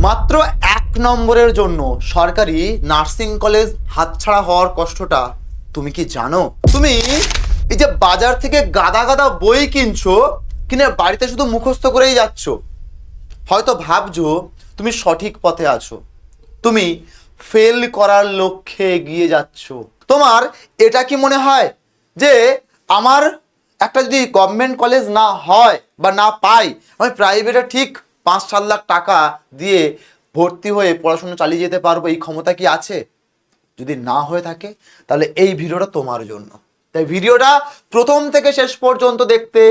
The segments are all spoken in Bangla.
মাত্র 1 নম্বরের জন্য সরকারি নার্সিং কলেজ হাতছাড়া হওয়ার কষ্টটা তুমি কি জানো? তুমি এই যে বাজার থেকে গাদা গাদা বই কিনছো, কিনে বাড়িতে শুধু মুখস্থ করেই যাচ্ছ, হয়তো ভাবছো তুমি সঠিক পথে আছো, তুমি ফেল করার লক্ষ্যে এগিয়ে যাচ্ছ। তোমার এটা কি মনে হয় যে আমার একটা যদি গভর্নমেন্ট কলেজ না হয় বা না পাই, আমি প্রাইভেটে ঠিক 5-7 লাখ টাকা দিয়ে ভর্তি হয়ে পড়াশোনা চালিয়ে যেতে পারবো, এই ক্ষমতা কি আছে? যদি না হয়ে থাকে তাহলে এই ভিডিওটা তোমার জন্য। তাই ভিডিওটা প্রথম থেকে শেষ পর্যন্ত দেখতে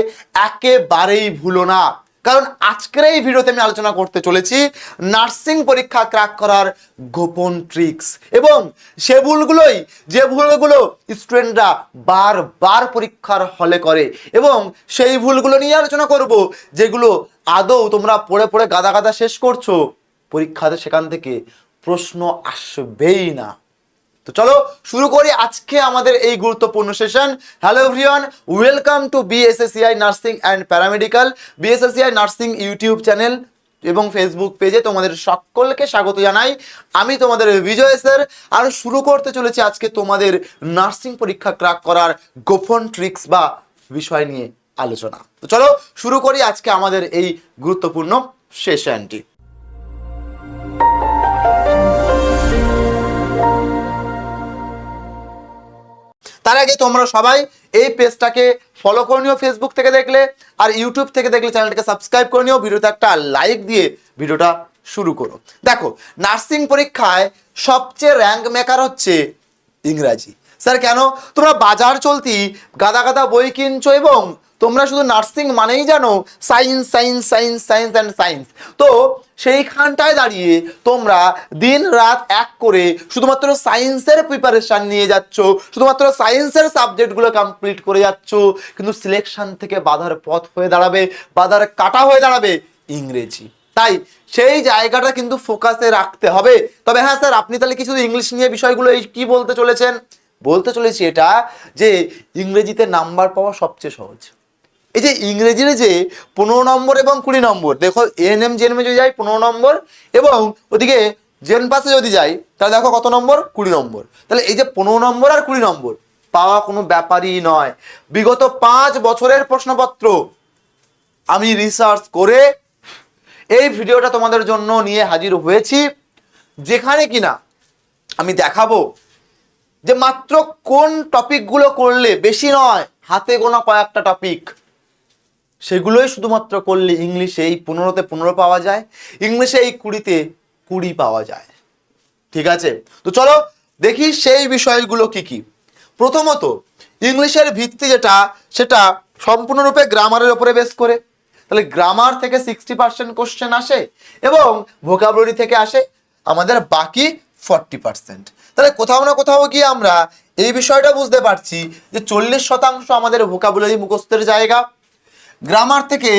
একেবারেই ভুলো না, কারণ আজকের এই ভিডিওতে আমি আলোচনা করতে চলেছি নার্সিং পরীক্ষা ক্র্যাক করার গোপন ট্রিক্স, এবং যে ভুলগুলো স্টুডেন্টরা বারবার পরীক্ষার হলে করে, এবং সেই ভুলগুলো নিয়ে আলোচনা করব যেগুলো আদৌ তোমরা পড়ে পড়ে গাদা গাদা শেষ করছো, পরীক্ষাতে সেখান থেকে প্রশ্ন আসবেই না। তো চলো শুরু করি আজকে আমাদের এই গুরুত্বপূর্ণ session. Hello everyone, welcome to BSSCI nursing and paramedical. BSSCI nursing YouTube channel এবং ফেসবুক পেজে তোমাদের সকলকে স্বাগত জানাই। আমি তোমাদের বিজয় স্যার, আর শুরু করতে চলেছি আজকে তোমাদের নার্সিং পরীক্ষা ক্র্যাক করার গোপন ট্রিক্স বা বিষয় নিয়ে আলোচনা। তো চলো শুরু করি আজকে আমাদের এই গুরুত্বপূর্ণ সেশনটি। তার আগে তোমরা সবাই এই পেজটাকে ফলো করে নিও ফেসবুক থেকে দেখলে, আর ইউটিউব থেকে দেখলে চ্যানেলটাকে সাবস্ক্রাইব করে নিও, ভিডিওতে একটা লাইক দিয়ে ভিডিওটা শুরু করো। দেখো, নার্সিং পরীক্ষায় সবচেয়ে র্যাঙ্ক মেকার হচ্ছে ইংরাজি। স্যার কেন? তোমরা বাজার চলতি গাদা গাদা বই কিনছো এবং তোমরা শুধু নার্সিং মানেই জানো science science science science and science. তো সেইখানটায় দাঁড়িয়ে তোমরা দিন রাত এক করে শুধুমাত্র সায়েন্সের প্রিপারেশান নিয়ে যাচ্ছ, শুধুমাত্র সায়েন্সের সাবজেক্টগুলো কমপ্লিট করে যাচ্ছ, কিন্তু সিলেকশন থেকে বাধার পথ হয়ে দাঁড়াবে, বাধার কাটা হয়ে দাঁড়াবে ইংরেজি। তাই সেই জায়গাটা কিন্তু ফোকাসে রাখতে হবে। তবে হ্যাঁ স্যার, আপনি তাহলে কি শুধু ইংলিশ নিয়ে বিষয়গুলো এই কি বলতে চলেছেন? বলতে চলেছি এটা যে ইংরেজিতে নাম্বার পাওয়া সবচেয়ে সহজ। এই যে ইংরেজির যে 15 নম্বর এবং 20 নম্বর, দেখো এএনএম জেএনএম যদি যাই 15 নম্বর, এবং ওদিকে জেন পাসে যদি যাই তাহলে দেখো কত নম্বর? 20 নম্বর। তাহলে এই যে 15 নম্বর আর 20 নম্বর পাওয়া কোনো ব্যাপারই নয়। বিগত 5 বছরের প্রশ্নপত্র আমি রিসার্চ করে এই ভিডিওটা তোমাদের জন্য নিয়ে হাজির হয়েছি, যেখানে কিনা আমি দেখাবো যে মাত্র কোন টপিকগুলো করলে, বেশি নয়, হাতে গোনা কয়েকটা টপিক, সেগুলোই শুধুমাত্র করলে ইংলিশে এই 15তে 15 পাওয়া যায়, ইংলিশে এই 20তে 20 পাওয়া যায়। ঠিক আছে, তো চলো দেখি সেই বিষয়গুলো কি কি। প্রথমত, ইংলিশের ভিত্তি যেটা, সেটা সম্পূর্ণরূপে গ্রামারের উপরে বেস করে। তাহলে গ্রামার থেকে 60% কোশ্চেন আসে এবং ভোকাবুলারি থেকে আসে আমাদের বাকি 40%। তাহলে কোথাও না কোথাও গিয়ে আমরা এই বিষয়টা বুঝতে পারছি যে 40% আমাদের ভোকাবুলারি মুখস্থের জায়গা, গ্রামার থেকে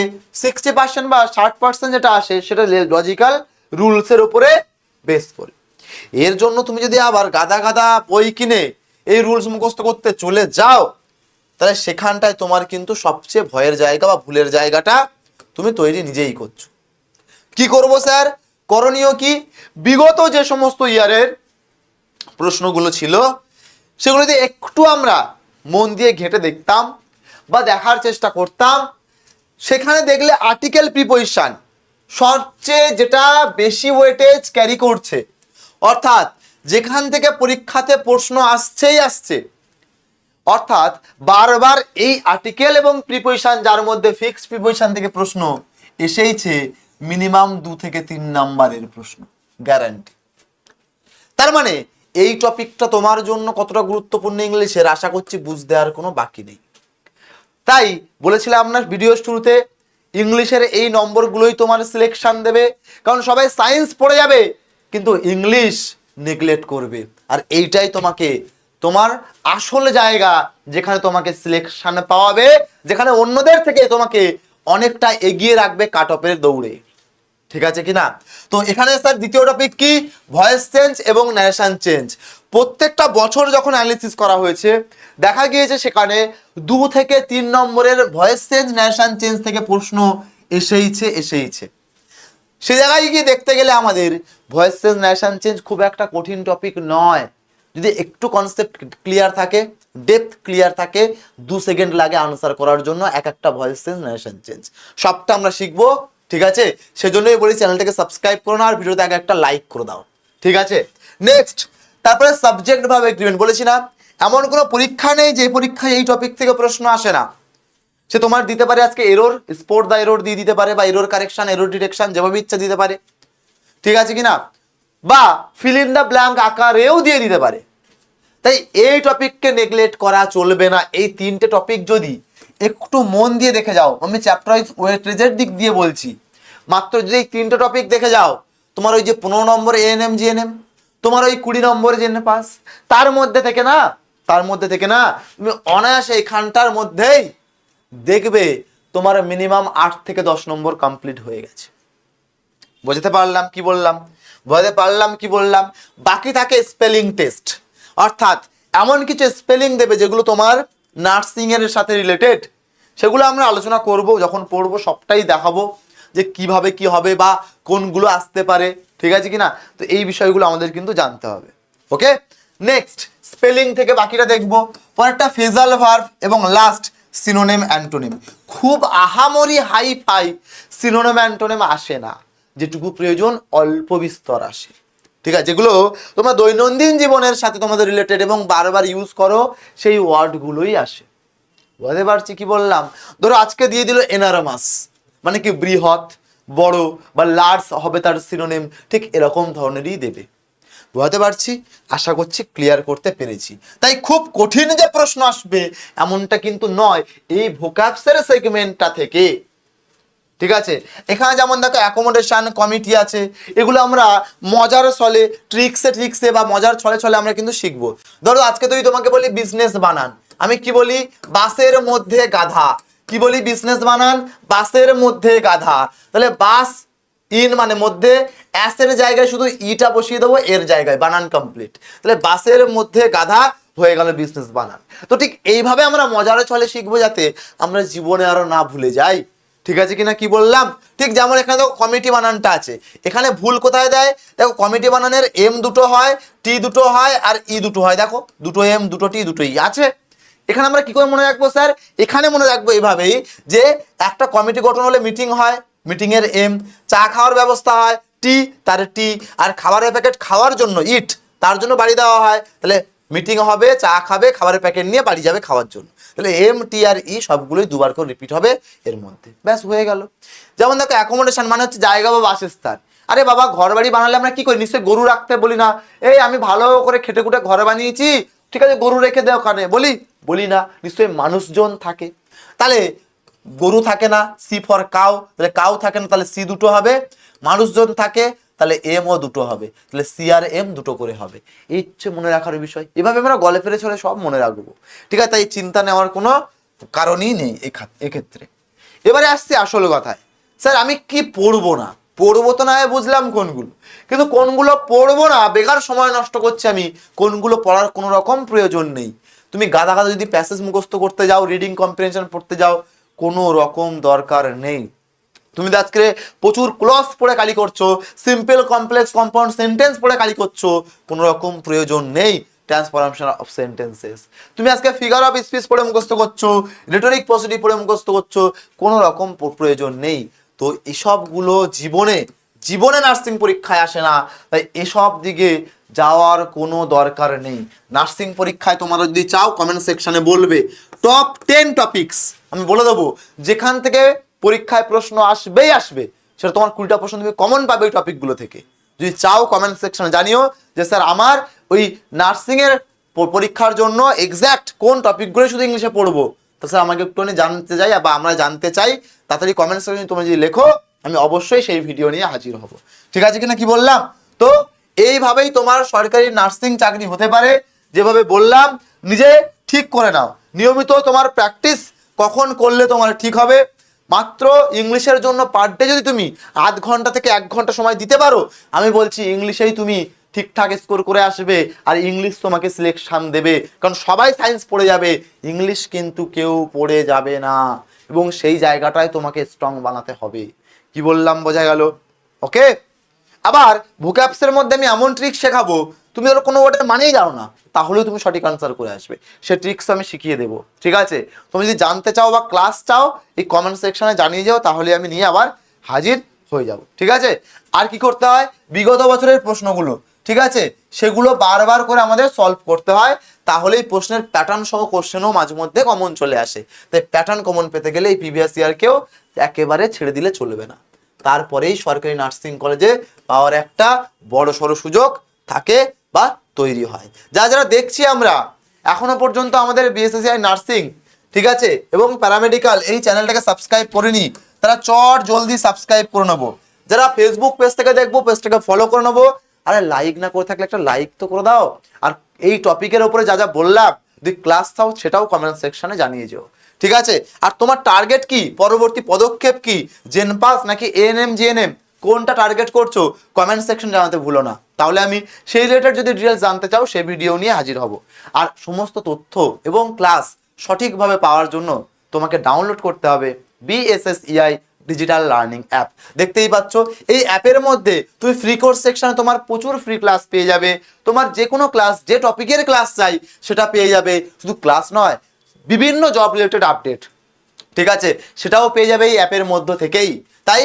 60% বা 60% যেটা আসে সেটা লজিক্যাল রুলসের উপরে বেস করে। এর জন্য তুমি যদি আবার গাদা গাদা বই কিনে এই রুলস মুখস্থ করতে চলে যাও, তাহলে সেখানটায় তোমার কিন্তু সবচেয়ে ভয়ের জায়গা বা ভুলের জায়গাটা তুমি তৈরি নিজেই করছো। কি করব স্যার? করণীয় কি? বিগত যে সমস্ত ইয়ারের প্রশ্নগুলো ছিল সেগুলো যদি একটু আমরা মন দিয়ে ঘেঁটে দেখতাম বা দেখার চেষ্টা করতাম, সেখানে দেখলে আর্টিকেল প্রিপোজিশন সবচেয়ে যেটা বেশি ওয়েটেজ ক্যারি করছে, অর্থাৎ যেখান থেকে পরীক্ষাতে প্রশ্ন আসছেই আসছে, অর্থাৎ বারবার এই আর্টিকেল এবং প্রিপোজিশন, যার মধ্যে ফিক্সড প্রিপোজিশন থেকে প্রশ্ন এসেইছে, মিনিমাম 2 থেকে 3 নাম্বারের প্রশ্ন গ্যারান্টি। তার মানে এই টপিকটা তোমার জন্য কতটা গুরুত্বপূর্ণ ইংলিশের আশা করছি বুঝতে আর কোনো বাকি নেই। তাই বলেছিলাম আপনার ভিডিও শুরুতে, ইংলিশের এই নম্বরগুলোই তোমার সিলেকশন দেবে, কারণ সবাই সায়েন্স পড়ে যাবে কিন্তু ইংলিশ নেগলেক্ট করবে, আর এইটাই তোমাকে তোমার আসল জায়গা, যেখানে তোমাকে সিলেকশন পাওয়াবে, যেখানে অন্যদের থেকে তোমাকে অনেকটা এগিয়ে রাখবে কাট অফের দৌড়ে। ঠিক আছে কিনা? তো এখানে স্যার দ্বিতীয় টপিক কি? ভয়েস চেঞ্জ এবং ন্যারেশন চেঞ্জ। প্রত্যেকটা বছর যখন অ্যানালিসিস করা হয়েছে, দেখা গিয়েছে সেখানে 2 থেকে 3 নম্বরের ভয়েস চেঞ্জ ন্যারেশন চেঞ্জ থেকে প্রশ্ন এসেইছে। সে জায়গায় গিয়ে দেখতে গেলে আমাদের ভয়েস চেঞ্জ ন্যারেশন চেঞ্জ খুব একটা কঠিন টপিক নয়। যদি একটু কনসেপ্ট ক্লিয়ার থাকে, ডেপথ ক্লিয়ার থাকে, 2 সেকেন্ড লাগে আনসার করার জন্য এক একটা ভয়েস চেঞ্জ ন্যারেশন চেঞ্জ। সবটা আমরা শিখবো, ঠিক আছে? সেজন্যই বলি চ্যানেলটাকে সাবস্ক্রাইব করো না, আর ভিডিওতে আগে একটা লাইক করে দাও, ঠিক আছে? নেক্সট, তারপরে সাবজেক্ট ভাবে এগ্রিমেন্ট বলেছি না, এমন কোনো পরীক্ষা নেই যে পরীক্ষায় এই টপিক থেকে প্রশ্ন আসে না। সে তোমার দিতে পারে আজকে এরর, স্পট দা এরর দিয়ে দিতে পারে, বা এরর কারেকশন, এরর ডিটেকশন, যেভাবে ইচ্ছা দিতে পারে, ঠিক আছে কিনা, বা ফিল ইন দ্য ব্ল্যাঙ্ক আকারেও দিয়ে দিতে পারে। তাই এই টপিককে নেগলেক্ট করা চলবে না। এই 3টে টপিক যদি একটু মন দিয়ে দেখে যাও, আমি চ্যাপ্টার ওয়াইজ ওয়েটেজের দিক দিয়ে বলছি, মাত্র যদি এই 3টে টপিক দেখে যাও, তোমার ওই যে 15 নম্বর এএনএম জিএনএম, তোমার ওই 20 নম্বর জেনে পাস, তার মধ্যে থেকে না তুমি অনায়াসে এখানটার মধ্যেই দেখবে তোমার মিনিমাম 8 থেকে 10 নম্বর কমপ্লিট হয়ে গেছে। বুঝতে পারলাম কি বললাম? বাকি থাকে স্পেলিং টেস্ট, অর্থাৎ এমন কিছু স্পেলিং দেবে যেগুলো তোমার নার্সিং এর সাথে রিলেটেড, সেগুলো আমরা আলোচনা করব, যখন পড়বো সবটাই দেখাবো যে কিভাবে কি হবে বা কোনগুলো আসতে পারে, ঠিক আছে কিনা। তো এই বিষয়গুলো আমাদের কিন্তু জানতে হবে। ওকে, নেক্সট স্পেলিং থেকে বাকিটা দেখবো। পরেরটা ফেজাল ভার্ব এবং লাস্ট সিনোনিম অ্যান্টোনিম। খুব আহামরি হাই ফাই সিনোনিম অ্যান্টোনিম আসে না, যেটুকু প্রয়োজন অল্প বিস্তর আসে, ঠিক আছে? যেগুলো তোমরা দৈনন্দিন জীবনের সাথে তোমাদের রিলেটেড এবং বারবার ইউজ করো, সেই ওয়ার্ডগুলোই আসে। বুঝতে পারছি কি বললাম? ধরো আজকে দিয়ে দিল এনারমাস, মানে কি বৃহৎ, বড়, বা লার্জ হবে তার সিনোনিম, ঠিক এরকম ধরনেরই দেবে। বুঝতে পারছি, আশা করছি ক্লিয়ার করতে পেরেছি। তাই খুব কঠিন যে প্রশ্ন আসবে এমনটা কিন্তু নয় এই ভোকাবসের সেগমেন্টটা থেকে, ঠিক আছে? এখানে যেমন দেখো অ্যাকোমোডেশন কমিটি আছে, এগুলো আমরা মজার ছলে ট্রিক্সে বা মজার ছলে আমরা কিন্তু শিখবো। ধরো আজকে তুই তোমাকে বলি বিজনেস বানান, আমি কি বলি? বাসের মধ্যে গাধা। কি বলি? বিজনেস বানান, বাসের মধ্যে গাধা। তাহলে বাস ইন মানে মধ্যে, এর জায়গায় শুধু ইটা বসিয়ে দেবো, এর জায়গায় বানান কমপ্লিট। তাহলে বাসের মধ্যে গাধা হয়ে গেল বিজনেস বানান। তো ঠিক এইভাবে আমরা মজার ছলে শিখবো, যাতে আমরা জীবনে আরো না ভুলে যাই, ঠিক আছে কিনা? কি বললাম? ঠিক যেমন এখানে দেখো কমিটি বানানটা আছে, এখানে ভুল কোথায় দেয়? দেখো কমিটি বানানের এম দুটো হয়, টি দুটো হয়, আর ই দুটো হয়। দেখো দুটো এম, দুটো টি, দুটো ই আছে। এখানে আমরা কি করে মনে রাখবো স্যার? এখানে মনে রাখবো এইভাবেই যে একটা কমিটি গঠন হলে মিটিং হয়, মিটিং এর এম, চা খাওয়ার ব্যবস্থা হয় টি, তার টি, আর খাবারের প্যাকেট খাওয়ার জন্য ইট, তার জন্য বাড়ি দেওয়া হয়। তাহলে মিটিং হবে, চা খাবে, খাবারের প্যাকেট নিয়ে বাড়ি যাবে খাওয়ার জন্য। তাহলে এম টি আর ই সবগুলোই দুবার করে রিপিট হবে এর মধ্যে, ব্যাস হয়ে গেল। যেমন দেখো অ্যাকোমোডেশন মানে হচ্ছে জায়গা বা বাসস্থান। আরে বাবা, ঘর বাড়ি বানালে আমরা কি করি? নিশ্চয়ই গরু রাখতে বলি না, এই আমি ভালো করে খেটে খুটে ঘরে বানিয়েছি, ঠিক আছে গরু রেখে দেয় ওখানে, বলি না? নিশ্চয়ই মানুষজন থাকে। তাহলে গরু থাকে না, সি ফর কাউ, তাহলে কাউ থাকে না, তাহলে সি দুটো হবে। মানুষজন থাকে, তাহলে এম ও দুটো হবে, তাহলে সি আর এম দুটো করে হবে। এই হচ্ছে মনে রাখার বিষয়। এভাবে আমরা গলে ফেলে চলে সব মনে রাখবো, ঠিক আছে? তাই চিন্তা নেওয়ার কোনো কারণই নেই এক্ষেত্রে। এবারে আসছি আসল কথায়, স্যার আমি কি পড়বো না? পড়বো তো না বুঝলাম কোনগুলো, কিন্তু কোনগুলো পড়বো না, বেকার সময় নষ্ট করছি আমি, কোনগুলো পড়ার কোনো রকম প্রয়োজন নেই। তুমি গাদা গাদা যদি প্যাসেজ মুখস্থ করতে যাও, রিডিং কম্প্রিহেনশন পড়তে যাও, কোনো রকম দরকার নেই। তুমি তো আজকে প্রচুর ক্লজ পড়ে কালি করছো, সিম্পল কমপ্লেক্স কম্পাউন্ড সেন্টেন্স পড়ে কালি করছো, কোনো রকম প্রয়োজন নেই ট্রান্সফরমেশন অফ সেন্টেন্সেস। তুমি আজকে ফিগার অফ স্পিচ পড়ে মুখস্থ করছো, রিটরিক পজিটিভ পড়ে মুখস্থ করছো, কোনো রকম প্রয়োজন নেই। তো এসবগুলো জীবনে নার্সিং পরীক্ষায় আসে না, তাই এসব দিকে যাওয়ার কোনো দরকার নেই। নার্সিং পরীক্ষায় তোমরা যদি চাও কমেন্ট সেকশনে বলবে টপ 10 টপিকস, আমি বলে দেবো যেখান থেকে পরীক্ষায় প্রশ্ন আসবে, সেটা তোমার 20টা প্রশ্ন তুমি কমন পাবে ওই টপিকগুলো থেকে। যদি চাও কমেন্ট সেকশনে জানিও যে স্যার আমার ওই নার্সিং এর পরীক্ষার জন্য এক্স্যাক্ট কোন টপিকগুলো শুধু ইংলিশে পড়বো, তো স্যার আমাকে একটুখানি জানতে চাই বা আমরা জানতে চাই। তাড়াতাড়ি কমেন্ট সেকশনে তোমরা যদি লেখো, আমি অবশ্যই সেই ভিডিও নিয়ে হাজির হব, ঠিক আছে কিনা? কি বললাম? তো এইভাবেই তোমার সরকারি নার্সিং চাকরি হতে পারে। যেভাবে বললাম নিজে ঠিক করে নাও, নিয়মিত তোমার প্র্যাকটিস কখন করলে তোমার ঠিক হবে। মাত্র ইংলিশের জন্য পার ডে যদি তুমি আধ ঘন্টা থেকে 1 ঘন্টা সময় দিতে পারো, আমি বলছি ইংলিশেই তুমি ঠিকঠাক স্কোর করে আসবে, আর ইংলিশ তোমাকে সিলেকশন দেবে। কারণ সবাই সায়েন্স পড়ে যাবে, ইংলিশ কিন্তু কেউ পড়ে যাবে না, এবং সেই জায়গাটায় তোমাকে স্ট্রং বানাতে হবে। কি বললাম বোঝা গেল? ওকে। আবার ভোক্যাবসের মধ্যে আমি এমন ট্রিক শেখাবো, তুমি ধরো কোনো ওয়ার্ডের মানেই জানো না, তাহলেও তুমি সঠিক আনসার করে আসবে, সে ট্রিক্স আমি শিখিয়ে দেবো। ঠিক আছে, তুমি যদি জানতে চাও বা ক্লাস চাও, এই কমেন্ট সেকশনে জানিয়ে যাও, তাহলে আমি নিয়ে আবার হাজির হয়ে যাব। ঠিক আছে, আর কি করতে হয়, বিগত বছরের প্রশ্নগুলো, ঠিক আছে, সেগুলো বারবার করে আমাদের সলভ করতে হয়, তাহলেই প্রশ্নের প্যাটার্ন সহ কোশ্চেনও মাঝে মধ্যে কমন চলে আসে। তাই প্যাটার্ন কমন পেতে গেলে এই প্রিভিয়াস ইয়ারকেও একেবারে ছেড়ে দিলে চলবে না। তারপরেই সরকারি নার্সিং কলেজে পাওয়ার একটা বড় সড়ো সুযোগ থাকে বা তৈরি হয়। যারা দেখছি আমরা এখনো পর্যন্ত আমাদের বিএসএসসিআই নার্সিং, ঠিক আছে, এবং প্যারামেডিক্যাল এই চ্যানেলটাকে সাবস্ক্রাইব করেনি, তারা জলদি সাবস্ক্রাইব করে নেবো। যারা ফেসবুক পেজ থেকে দেখবো, পেজটাকে ফলো করে নেবো। আরে লাইক না করে থাকলে একটা লাইক তো করে দাও। আর এই টপিকের উপরে যা বললাম, যদি ক্লাস চাও সেটাও কমেন্ট সেকশনে জানিয়ে যাও। ঠিক আছে, আর তোমার টার্গেট কি, পরবর্তী পদক্ষেপ কি, জেনপাস নাকি এএনএম জিএনএম, কোনটা টার্গেট করছো, কমেন্ট সেকশন জানাতে ভুলো না। তাহলে আমি সেই রিলেটেড যদি ডিটেলস জানতে চাও, সেই ভিডিও নিয়ে হাজির হব। আর সমস্ত তথ্য এবং ক্লাস সঠিকভাবে পাওয়ার জন্য তোমাকে ডাউনলোড করতে হবে বিএসএসইআই ডিজিটাল লার্নিং অ্যাপ। দেখতেই পাচ্ছ, এই অ্যাপের মধ্যে তুমি ফ্রি কোর্স সেকশনে তোমার প্রচুর ফ্রি ক্লাস পেয়ে যাবে। তোমার যে কোনো ক্লাস, যে টপিকের ক্লাস চাই সেটা পেয়ে যাবে। শুধু ক্লাস নয়, বিভিন্ন জব রিলেটেড আপডেট, ঠিক আছে, সেটাও পেয়ে যাবে এই অ্যাপের মধ্য থেকেই। তাই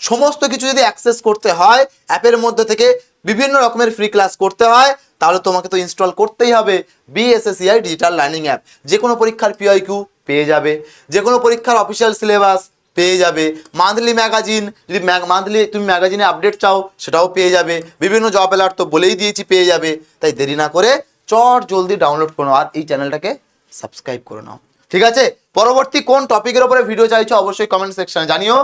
সমস্ত কিছু যদি অ্যাক্সেস করতে হয়, অ্যাপের মধ্যে থেকে বিভিন্ন রকমের ফ্রি ক্লাস করতে হয়, তাহলে তোমাকে তো ইনস্টল করতেই হবে বিএসএসইআই ডিজিটাল লার্নিং অ্যাপ। যে কোনো পরীক্ষার পিআইকিউ পেয়ে যাবে, যে কোনো পরীক্ষার অফিসিয়াল সিলেবাস পেয়ে যাবে, মান্থলি ম্যাগাজিন, যদি মান্থলি তুমি ম্যাগাজিনে আপডেট চাও সেটাও পেয়ে যাবে, বিভিন্ন জব অ্যালার্ট তো বলেই দিয়েছি পেয়ে যাবে। তাই দেরি না করে জলদি ডাউনলোড করো আর এই চ্যানেলটাকে সাবস্ক্রাইব করে নাও। ঠিক আছে, পরবর্তী কোন টপিকের উপরে ভিডিও চাইছো অবশ্যই কমেন্ট সেকশনে জানিও।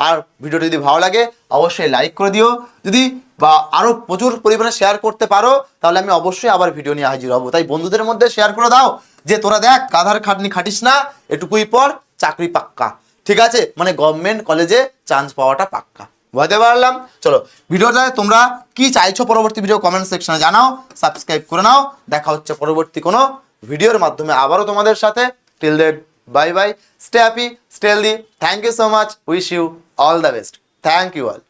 আর ভিডিওটি যদি ভালো লাগে অবশ্যই লাইক করে দিও, যদি বা আরো প্রচুর পরিমাণে শেয়ার করতে পারো, তাহলে আমি অবশ্যই আবার ভিডিও নিয়ে হাজির হব। তাই বন্ধুদের মধ্যে শেয়ার করে দাও, যে তোরা দেখ গাধার খাটনি খাটিস না, এটুকুই পর চাকরি পাক্কা। ঠিক আছে, মানে গভর্নমেন্ট কলেজে চান্স পাওয়াটা পাক্কা। বুঝতে পারলাম? চলো, ভিডিওটা তোমরা কি চাইছো পরবর্তী ভিডিও কমেন্ট সেকশনে জানাও, সাবস্ক্রাইব করে নাও। দেখা হচ্ছে পরবর্তী কোনো ভিডিওর মাধ্যমে আবারও তোমাদের সাথে। Till then, bye bye, stay happy, stay healthy. Thank you so much, wish you all the best. Thank you all.